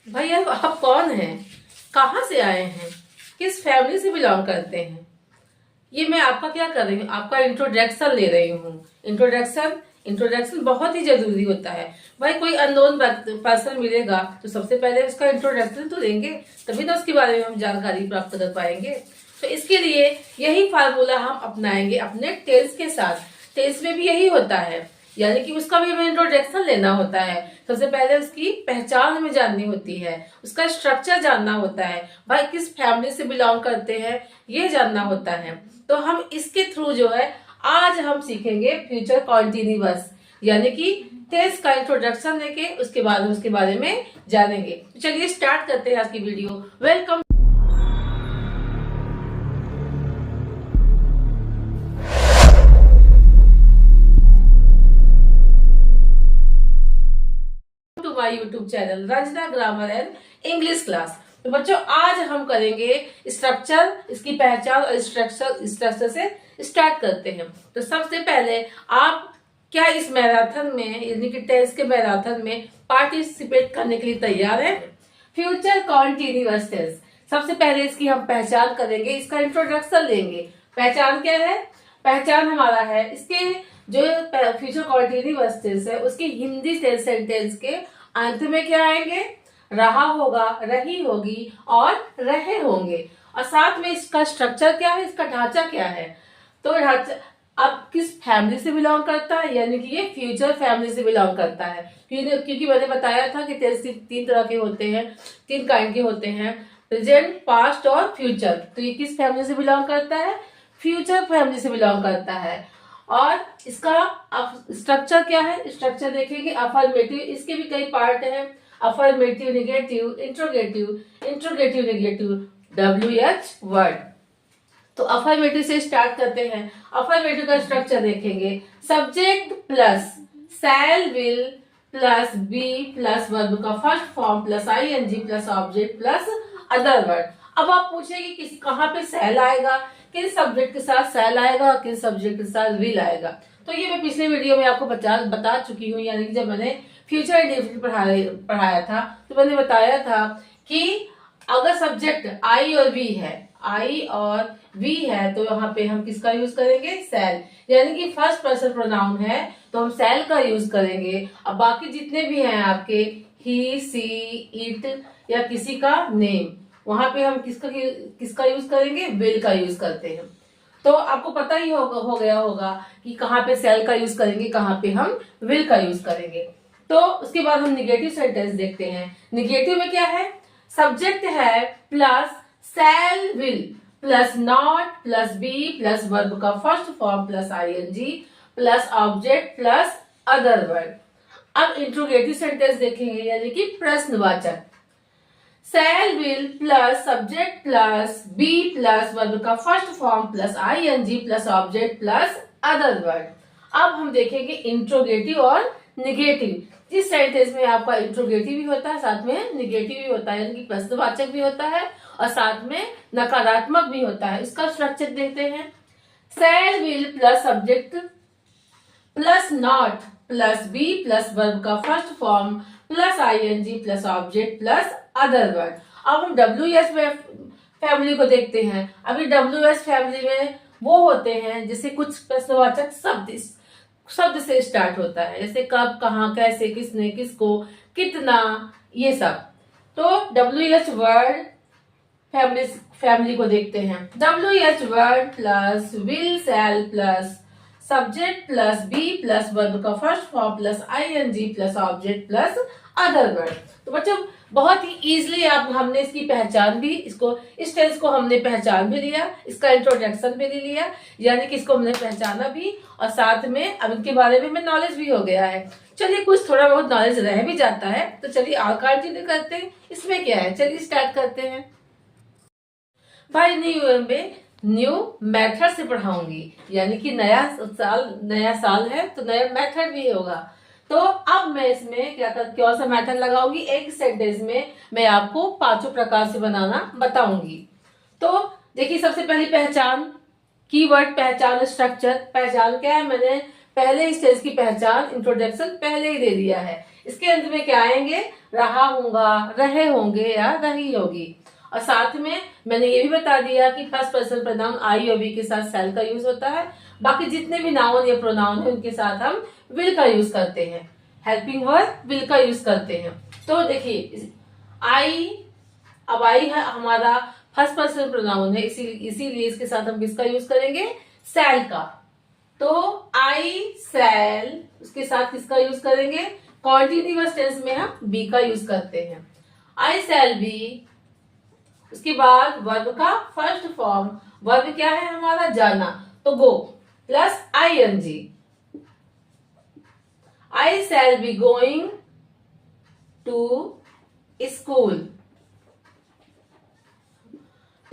भाई आप कौन हैं? कहाँ से आए हैं? किस फैमिली से बिलोंग करते हैं? ये मैं आपका क्या कर रही हूँ, आपका इंट्रोडक्शन ले रही हूँ। इंट्रोडक्शन इंट्रोडक्शन बहुत ही जरूरी होता है। भाई कोई अननोन पर्सन मिलेगा तो सबसे पहले उसका इंट्रोडक्शन तो देंगे, तभी तो उसके बारे में हम जानकारी प्राप्त कर पाएंगे। तो इसके लिए यही फार्मूला हम अपनाएंगे अपने टेल्स के साथ। टेल्स में भी यही होता है, यानी कि उसका भी हमें इंट्रोडक्शन लेना होता है। सबसे पहले उसकी पहचान हमें जाननी होती है, उसका स्ट्रक्चर जानना होता है, भाई किस फैमिली से बिलोंग करते हैं ये जानना होता है। तो हम इसके थ्रू जो है आज हम सीखेंगे फ्यूचर कॉन्टिन्यूअस, यानी कि टेंस का इंट्रोडक्शन लेके उसके बाद उसके बारे में जानेंगे। चलिए स्टार्ट करते हैं आज की video. Welcome to my YouTube channel Ranjana grammar and English class. तो बच्चों आज हम करेंगे स्ट्रक्चर, इसकी पहचान और स्ट्रक्चर से स्टार्ट करते हैं। तो सबसे पहले आप क्या इस मैराथन में यानी कि टेस्ट के मैराथन में पार्टिसिपेट करने के लिए तैयार हैं? Future continuous tense. सबसे पहले इसकी हम पहचान करेंगे, इसका इंट्रोडक्शन लेंगे। पहचान क्या है? पहचान हमारा है इसके जो फ्यूचर कॉन्टिन्यूअस टेंस है उसकी हिंदी सेंटेंस के अंत में क्या आएंगे? रहा होगा, रही होगी और रहे होंगे। और साथ में इसका स्ट्रक्चर क्या है, इसका ढांचा क्या है? तो ढांचा अब किस फैमिली से बिलोंग करता है, यानी कि ये फ्यूचर फैमिली से बिलोंग करता है। क्योंकि मैंने बताया था कि टेंस तीन तरह के होते हैं, तीन काइंड के होते हैं, प्रेजेंट, पास्ट और फ्यूचर। तो ये किस फैमिली से बिलोंग करता है? फ्यूचर फैमिली से बिलोंग करता है। और इसका अब स्ट्रक्चर क्या है? स्ट्रक्चर देखेंगे अफर्मेटिव, इसके भी कई पार्ट हैं। Affirmative, negative, interrogative negative, WH word. तो अफर्मेटिव से स्टार्ट करते हैं। अफर्मेटिव का स्ट्रक्चर देखेंगे, subject plus shall, will plus be plus verb का first form plus ING plus object plus other word. अब आप पूछेंगे किस कहाँ पे शैल आएगा, किस सब्जेक्ट के साथ शैल आएगा, किस सब्जेक्ट के साथ विल आएगा। तो ये मैं पिछले वीडियो में आपको बता चुकी हूँ, यानी कि जब मैंने फ्यूचर इंडेफिनिट पढ़ाया था तो मैंने बताया था कि अगर सब्जेक्ट I और V है, I और V है तो यहाँ पे हम किसका यूज करेंगे? शैल। यानी कि फर्स्ट पर्सन प्रोनाउन है तो हम शैल का यूज करेंगे। अब बाकी जितने भी हैं आपके ही, सी, इट या किसी का नेम, वहां पे हम किसका यूज करेंगे? विल का यूज करते हैं। तो आपको पता ही हो गया होगा कि कहाँ पे शैल का यूज करेंगे, कहाँ पे हम विल का यूज करेंगे। तो उसके बाद हम निगेटिव सेंटेंस देखते हैं। निगेटिव में क्या है? सब्जेक्ट है plus shall, will plus not plus be plus verb का first form plus ING plus object plus other word. अब इंट्रोगेटिव सेंटेंस देखेंगे, यानी कि प्रश्नवाचक। Shall, will plus subject plus be plus verb का first form plus ING plus object plus other word. अब हम देखेंगे इंट्रोगेटिव और निगेटिव। इस सेंटेंस में आपका इंट्रोगेटिव भी होता है, साथ में निगेटिव भी होता है, यानी कि प्रश्नवाचक भी होता है और साथ में नकारात्मक भी होता है। इसका स्ट्रक्चर देखते हैं। Shall, will plus subject plus not plus be plus verb का first form plus ING plus object plus other word. अब हम WH फैमिली को देखते हैं। अभी WH फैमिली में वो होते हैं जैसे कुछ प्रश्नवाचक शब्द से स्टार्ट होता है, जैसे कब, कहाँ, कैसे, किसने, किसको, कितना, ये सब। तो WH वर्ड फैमिली को देखते हैं। WH word plus will, shall plus subject plus be plus verb का first form plus ING plus object plus other word. तो बच्चों बहुत ही इजीली हमने इसकी पहचान भी, इस टेंस को हमने पहचान भी लिया, इसका इंट्रोडक्शन भी लिया, यानी कि इसको हमने पहचाना भी और साथ में अब इनके बारे में नॉलेज भी हो गया है। चलिए कुछ थोड़ा बहुत नॉलेज रह भी जाता है, तो चलिए और कंटिन्यू करते हैं। इसमें क्या है, चलिए स्टार्ट करते हैं। भाई न्यू मेथड से पढ़ाऊंगी, यानी कि नया साल है तो नया मेथड भी होगा। तो अब मैं इसमें कौन सा मेथड लगाऊंगी? एक सेंटेंस में मैं आपको पांचों प्रकार से बनाना बताऊंगी। तो देखिए सबसे पहली पहचान, कीवर्ड पहचान, स्ट्रक्चर। पहचान क्या है? मैंने पहले इस टेंस की पहचान इंट्रोडक्शन पहले ही दे दिया है। इसके अंत में क्या आएंगे, रहा होगा, रहे होंगे या रही होगी। और साथ में मैंने ये भी बता दिया कि फर्स्ट पर्सन प्रोनाउन आई और वी के साथ सेल का यूज होता है। बाकी जितने भी नाउन या प्रोनाउन है उनके साथ हम विल का यूज करते हैं, हेल्पिंग वर्ब विल का यूज करते हैं। तो देखिए आई, अब आई है हमारा फर्स्ट पर्सन प्रोनाउन है, इसीलिए इसके साथ हम किसका यूज करेंगे, सेल का। तो आई सेल, उसके साथ किसका यूज करेंगे, कॉन्टिन्यूअस टेंस में हम बी का यूज करते हैं। आई सेल बी, उसके बाद वर्ब का फर्स्ट फॉर्म, वर्ब क्या है हमारा, जाना, तो go plus ING। I shall be going to school.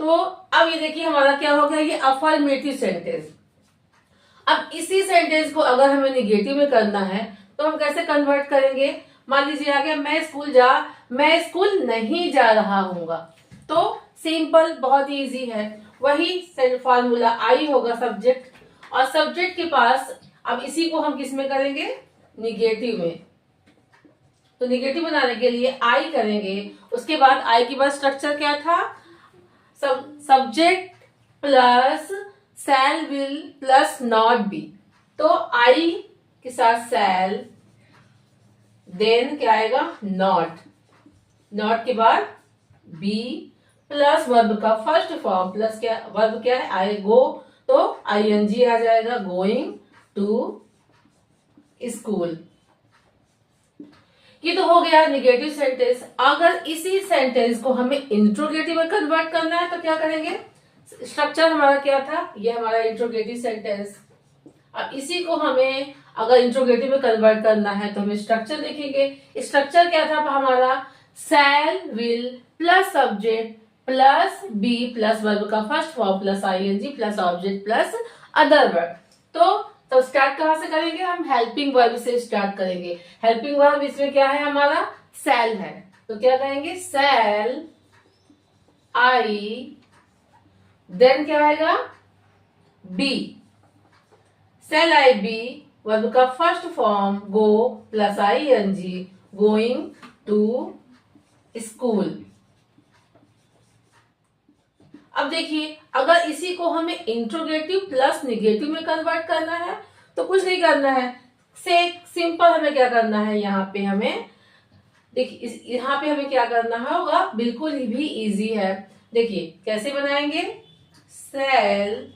तो अब ये देखिए हमारा क्या हो गया, ये अफर्मेटिव सेंटेंस। अब इसी सेंटेंस को अगर हमें निगेटिव में करना है तो हम कैसे कन्वर्ट करेंगे। मान लीजिए आ गया मैं स्कूल नहीं जा रहा हूँगा। तो सिंपल, बहुत इजी है, वही फॉर्मूला आई होगा सब्जेक्ट, और सब्जेक्ट के पास अब इसी को हम किस में करेंगे, निगेटिव में। तो निगेटिव बनाने के लिए आई करेंगे, उसके बाद आई के बाद स्ट्रक्चर क्या था, subject plus shall will plus not be. तो आई के साथ सेल, देन क्या आएगा, नॉट के बाद बी प्लस वर्ब का फर्स्ट फॉर्म प्लस क्या, वर्ब क्या है, आई गो, तो ING आ जाएगा, गोइंग टू स्कूल। ये तो हो गया निगेटिव सेंटेंस। अगर इसी सेंटेंस को हमें इंट्रोगेटिव में कन्वर्ट करना है तो क्या करेंगे, स्ट्रक्चर हमारा क्या था, ये हमारा इंट्रोगेटिव सेंटेंस। अब इसी को हमें अगर इंट्रोगेटिव में कन्वर्ट करना है तो हमें स्ट्रक्चर देखेंगे। स्ट्रक्चर क्या था हमारा, shall will plus subject plus be plus verb का first form plus ING plus object plus other verb. तो स्टार्ट कहां से करेंगे, हम हेल्पिंग वर्ब से स्टार्ट करेंगे। हेल्पिंग वर्ब इसमें क्या है हमारा, सेल है, तो क्या कहेंगे, सेल आई, देन क्या आएगा, be, shall I be, verb का first form go plus ING, going to school. अब देखिए अगर इसी को हमें इंट्रोगेटिव प्लस निगेटिव में कन्वर्ट करना है तो कुछ नहीं करना है, सिंपल हमें क्या करना है, यहाँ पे हमें देखिए, यहाँ पे हमें क्या करना होगा, बिल्कुल ही भी इजी है। देखिए कैसे बनाएंगे, सेल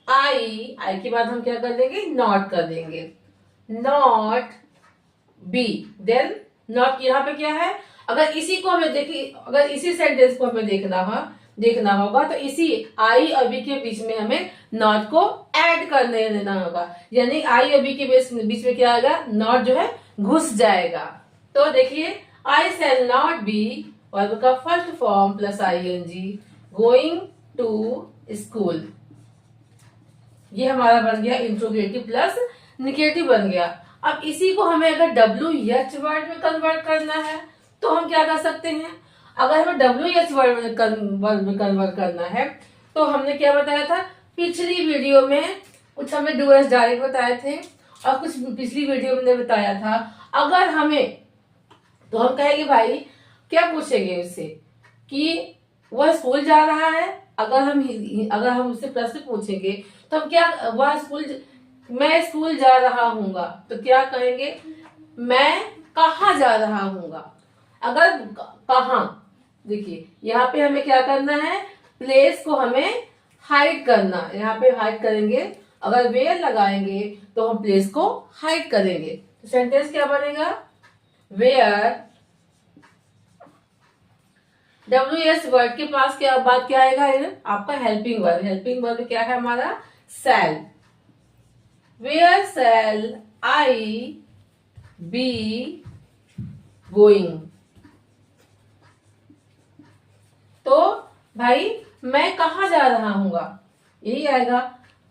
आई के बाद हम क्या कर देंगे, नॉट कर देंगे, नॉट बी, देन नॉट, यहाँ पे क्या है, अगर इसी को हमें अगर इसी सेंटेंस को हमें देखना होगा तो इसी आई और बी के बीच में हमें नॉट को ऐड करने देना होगा, यानी आई और बी के बीच में क्या आएगा, नॉट जो है घुस जाएगा। तो देखिए I shall not be, verb का first form plus ING, going to school. ये हमारा बन गया इंट्रोगेटिव प्लस निगेटिव बन गया। अब इसी को हमें अगर WH वर्ड में कन्वर्ट करना है तो हम क्या कर सकते हैं, अगर हमें WH वर्ड में कन्वर्ट करना है तो हमने क्या बताया था, पिछली वीडियो में कुछ हमें डूएस डायरेक्ट बताए थे और कुछ पिछली वीडियो में बताया था। अगर हमें, तो हम कहेंगे भाई क्या पूछेंगे उससे कि वह स्कूल जा रहा है। अगर हम उससे प्रश्न पूछेंगे तो हम क्या, मैं स्कूल जा रहा हूँगा, तो क्या कहेंगे, मैं कहाँ जा रहा हूँगा। अगर कहाँ, देखिए यहाँ पे हमें क्या करना है, प्लेस को हमें हाइड करना, यहाँ पे हाइड करेंगे, अगर वेयर लगाएंगे तो हम प्लेस को हाइड करेंगे। तो सेंटेंस क्या बनेगा, वेयर, WH वर्ड के पास क्या बात क्या आएगा, आपका हेल्पिंग वर्ब। हेल्पिंग वर्ब क्या है हमारा, shall, where shall I be going. तो भाई मैं कहाँ जा रहा हूँगा, यही आएगा।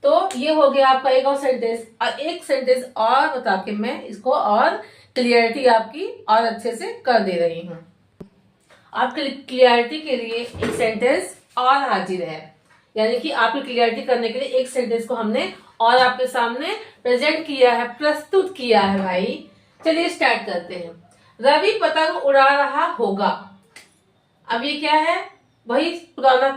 तो ये हो गया आपका एक और सेंटेंस। और एक सेंटेंस और बता के मैं इसको और क्लियरिटी आपकी और अच्छे से कर दे रही हूँ। आपकी क्लियरिटी के लिए एक सेंटेंस और हाजिर है, यानी कि आपकी क्लियरिटी करने के लिए एक सेंटेंस को हमने और आपके सामने प्रेजेंट किया है, प्रस्तुत किया है भाई। चलिए स्टार्ट करते हैं। रवि पतंग उड़ा रहा होगा। अब ये क्या है, वही पुराना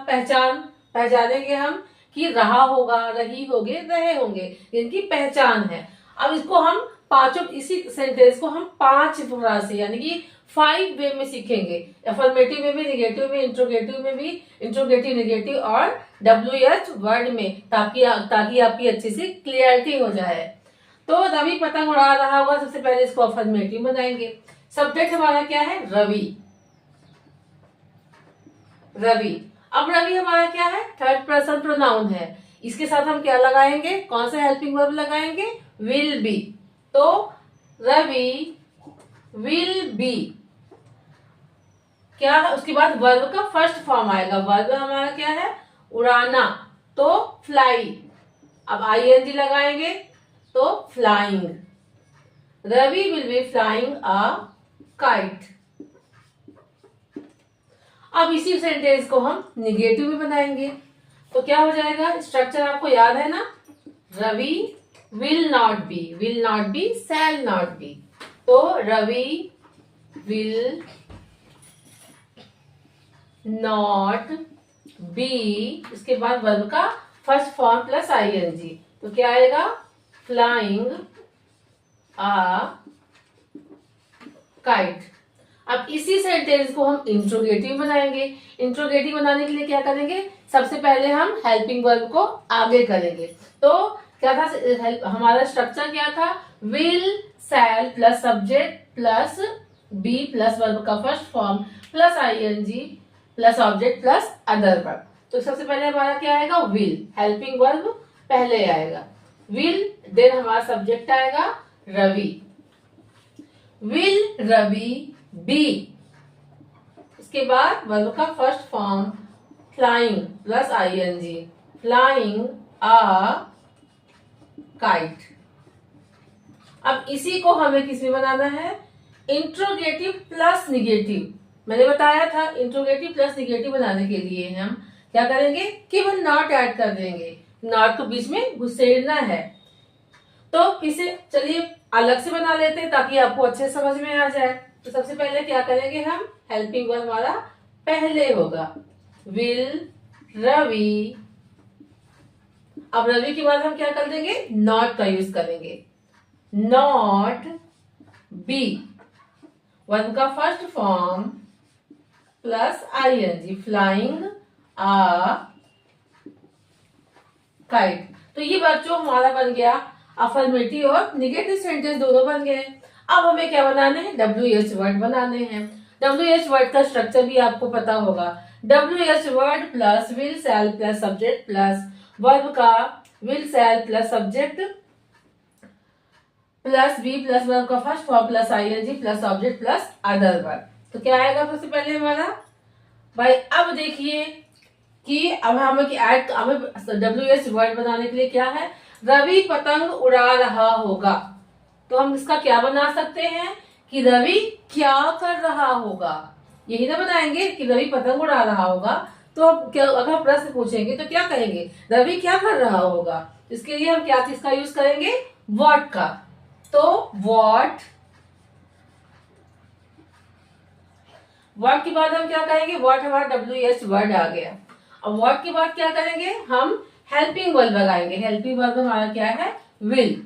पहचानेंगे हम कि रहा होगा, रही होगे, रहे होंगे, इनकी पहचान है। अब इसको हम पांचों, इसी सेंटेंस को हम 5 तरह से यानी कि 5 वे में सीखेंगे। अफर्मेटिव में भी, निगेटिव में, इंट्रोगेटिव में भी, इंट्रोगेटिव, निगेटिव और WH वर्ड में, ताकि आपकी अच्छी सी क्लियरिटी हो जाए। तो रवि पतंग उड़ा रहा होगा, सबसे पहले इसको अफर्मेटिव बनाएंगे। सब्जेक्ट हमारा क्या है, रवि। रवि, अब रवि हमारा क्या है, थर्ड पर्सन प्रोनाउन है। इसके साथ हम क्या लगाएंगे, कौन सा हेल्पिंग वर्ब लगाएंगे, विल बी। तो रवि विल बी क्या है, उसके बाद वर्ब का फर्स्ट फॉर्म आएगा। वर्ब हमारा क्या है, उड़ाना, तो फ्लाई। अब ING लगाएंगे तो flying. Ravi will be flying a kite. अब इसी सेंटेंस को हम निगेटिव में बनाएंगे तो क्या हो जाएगा, स्ट्रक्चर आपको याद है ना, Ravi will not be, shall not be. तो रवि विल नॉट बी, इसके बाद वर्ब का फर्स्ट फॉर्म प्लस ING, तो क्या आएगा, फ्लाइंग अ काइट। अब इसी सेंटेंस को हम इंट्रोगेटिव बनाएंगे। इंट्रोगेटिव बनाने के लिए क्या करेंगे, सबसे पहले हम हेल्पिंग वर्ब को आगे करेंगे। तो क्या था, हमारा स्ट्रक्चर क्या था, will, shall plus subject plus be plus verb का first form plus ING plus object plus other verb. तो सबसे पहले हमारा क्या आएगा, विल, हेल्पिंग वर्ब पहले आएगा, विल, देन हमारा सब्जेक्ट आएगा रवि। विल रवि बी, इसके बाद वर्ब का first form flying plus ING, flying a kite. अब इसी को हमें किस में बनाना है, इंट्रोगेटिव प्लस निगेटिव। मैंने बताया था इंट्रोगेटिव प्लस निगेटिव बनाने के लिए हम क्या करेंगे, केवल नॉट ऐड कर देंगे, नॉट को बीच में घुसेड़ना है। तो इसे चलिए अलग से बना लेते हैं ताकि आपको अच्छे समझ में आ जाए। तो सबसे पहले क्या करेंगे हम, हेल्पिंग वर्ब हमारा पहले होगा, विल रवि। अब रवि के बाद हम क्या कर देंगे, नॉट का यूज करेंगे, नॉट बी, वर्ब का first form plus ING, flying a kite. तो ये बच्चों हमारा बन गया अफर्मेटिव और निगेटिव सेंटेंस दोनों बन गए। अब हमें क्या बनाने हैं, WH वर्ड बनाने हैं। WH वर्ड का स्ट्रक्चर भी आपको पता होगा, WH word plus will shall plus subject plus verb का will shall plus subject plus be plus verb का first form plus ING plus object plus other verb. तो क्या आएगा सबसे पहले हमारा भाई, अब देखिए कि अब हमें WH वर्ड बनाने के लिए क्या है, रवि पतंग उड़ा रहा होगा। तो हम इसका क्या बना सकते हैं कि रवि क्या कर रहा होगा, यही ना बनाएंगे कि रवि पतंग उड़ा रहा होगा। तो अब क्या, अगर प्रश्न पूछेंगे तो क्या कहेंगे, रवि क्या कर रहा होगा। इसके लिए हम क्या चीज का यूज करेंगे, व्हाट का। तो व्हाट के बाद हम क्या करेंगे, व्हाट हमारा WH वर्ड आ गया। अब व्हाट के बाद क्या करेंगे, हम हेल्पिंग वर्ब लगाएंगे। हेल्पिंग वर्ब हमारा क्या है, विल।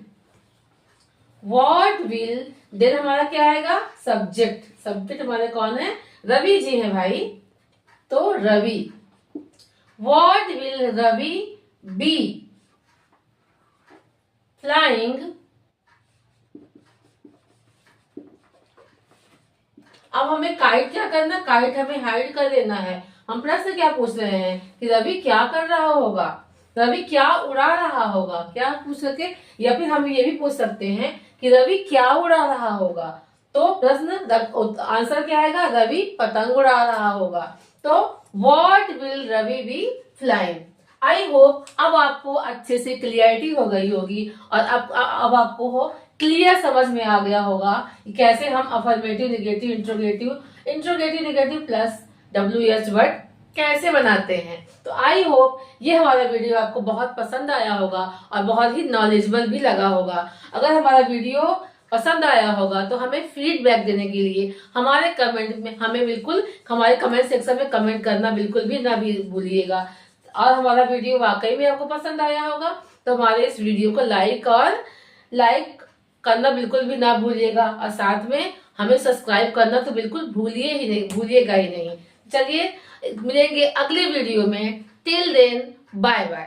व्हाट विल, देन हमारा क्या आएगा, सब्जेक्ट। सब्जेक्ट हमारे कौन है, रवि जी है भाई, तो Ravi. What will Ravi be flying. अब हमें काइट क्या करना, काइट हमें हाइड कर देना है। हम प्रश्न क्या पूछ रहे हैं कि रवि क्या कर रहा होगा, रवि क्या उड़ा रहा होगा, क्या पूछ सके। या फिर हम ये भी पूछ सकते हैं कि रवि क्या उड़ा रहा होगा। तो प्रश्न आंसर क्या आएगा, रवि पतंग उड़ा रहा होगा। तो what will Ravi be flying. I hope अब आपको अच्छे से क्लियरिटी हो गई होगी और अब आपको हो क्लियर समझ में आ गया होगा कि कैसे हम affirmative, negative, interrogative negative plus WH word कैसे बनाते हैं। तो आई होप ये हमारा वीडियो आपको बहुत पसंद आया होगा और बहुत ही नॉलेजेबल भी लगा होगा। अगर हमारा वीडियो पसंद आया होगा तो हमें फीडबैक देने के लिए हमारे कमेंट में हमारे कमेंट सेक्शन में कमेंट करना बिल्कुल भी ना भी भूलिएगा। और हमारा वीडियो वाकई में आपको पसंद आया होगा तो हमारे इस वीडियो को लाइक करना बिल्कुल भी ना भूलिएगा और साथ में हमें सब्सक्राइब करना तो बिल्कुल भूलिएगा ही नहीं। चलिए मिलेंगे अगले वीडियो में। Till then bye bye.